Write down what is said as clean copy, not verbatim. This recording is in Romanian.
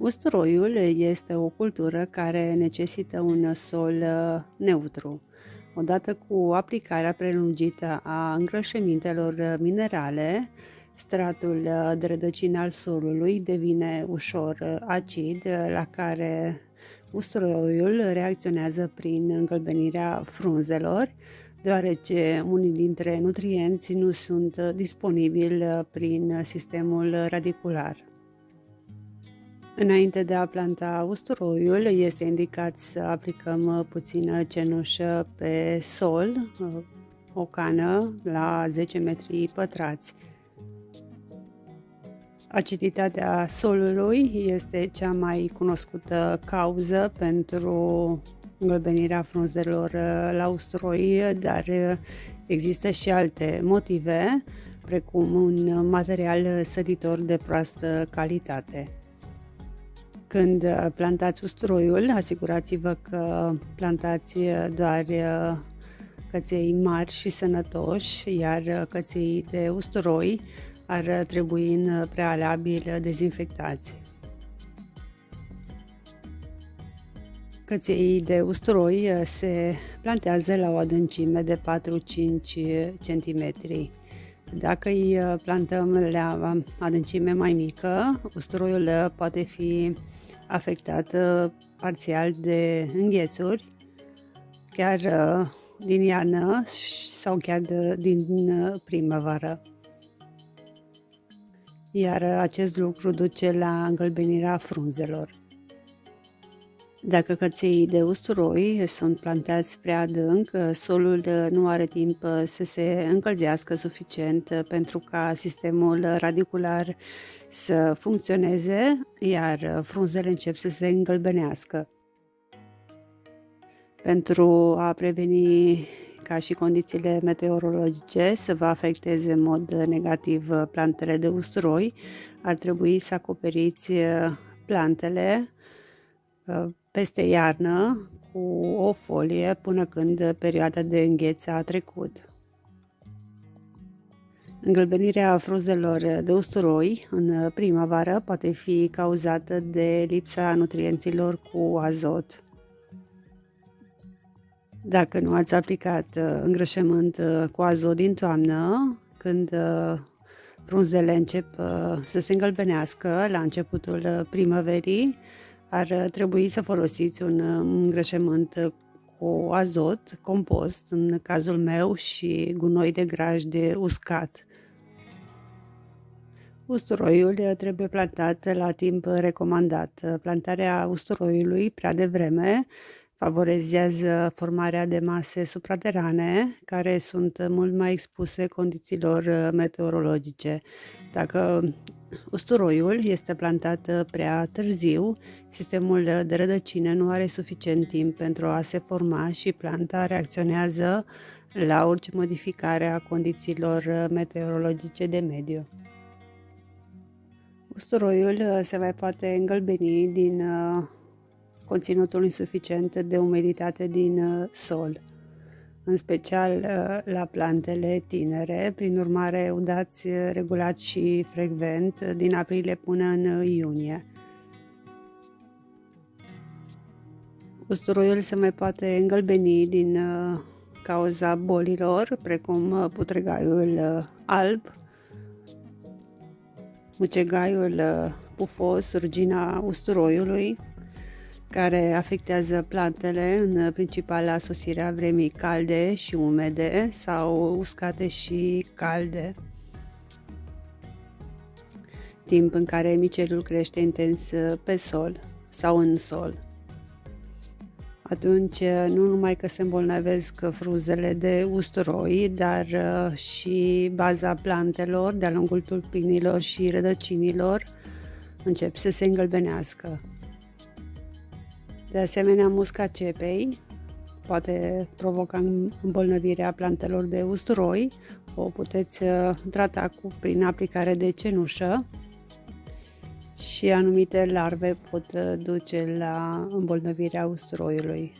Usturoiul este o cultură care necesită un sol neutru. Odată cu aplicarea prelungită a îngrășămintelor minerale, stratul de rădăcină al solului devine ușor acid, la care usturoiul reacționează prin îngălbenirea frunzelor, deoarece unii dintre nutrienți nu sunt disponibili prin sistemul radicular. Înainte de a planta usturoiul, este indicat să aplicăm puțină cenușă pe sol, o cană la 10 metri pătrați. Aciditatea solului este cea mai cunoscută cauză pentru îngălbenirea frunzelor la usturoi, dar există și alte motive, precum un material săditor de proastă calitate. Când plantați usturoiul, asigurați-vă că plantați doar căței mari și sănătoși, iar căței de usturoi ar trebui în prealabil dezinfectați. Căței de usturoi se plantează la o adâncime de 4-5 cm. Dacă îi plantăm la adâncime mai mică, usturoiul poate fi afectat parțial de înghețuri, chiar din iarnă sau chiar din primăvară. Iar acest lucru duce la îngălbenirea frunzelor. Dacă căței de usturoi sunt plantați prea adânc, solul nu are timp să se încălzească suficient pentru ca sistemul radicular să funcționeze, iar frunzele încep să se îngălbenească. Pentru a preveni ca și condițiile meteorologice să vă afecteze în mod negativ plantele de usturoi, ar trebui să acoperiți plantele peste iarnă cu o folie până când perioada de îngheț a trecut. Îngălbenirea frunzelor de usturoi în primăvară poate fi cauzată de lipsa nutrienților cu azot. Dacă nu ați aplicat îngrășământ cu azot din toamnă, când frunzele încep să se îngălbenească la începutul primăverii, ar trebui să folosiți un îngrășământ cu azot, compost, în cazul meu, și gunoi de graj uscat. Usturoiul trebuie plantat la timp recomandat. Plantarea usturoiului prea devreme favorizează formarea de mase supraterane, care sunt mult mai expuse condițiilor meteorologice. Dacă usturoiul este plantat prea târziu, sistemul de rădăcină nu are suficient timp pentru a se forma și planta reacționează la orice modificare a condițiilor meteorologice de mediu. Usturoiul se mai poate îngălbeni din conținutul insuficient de umiditate din sol, în special la plantele tinere. Prin urmare, udați regulat și frecvent din aprilie până în iunie. Usturoiul se mai poate îngălbeni din cauza bolilor, precum putregaiul alb, mucegaiul pufos, rugina usturoiului, care afectează plantele, în principal la sosirea vremii calde și umede sau uscate și calde, timp în care micelul crește intens pe sol sau în sol. Atunci nu numai că se îmbolnăvesc frunzele de usturoi, dar și baza plantelor de-a lungul tulpinilor și rădăcinilor încep să se îngălbenească. De asemenea, musca cepei poate provoca îmbolnăvirea plantelor de usturoi. O puteți trata prin aplicare de cenușă și anumite larve pot duce la îmbolnăvirea usturoiului.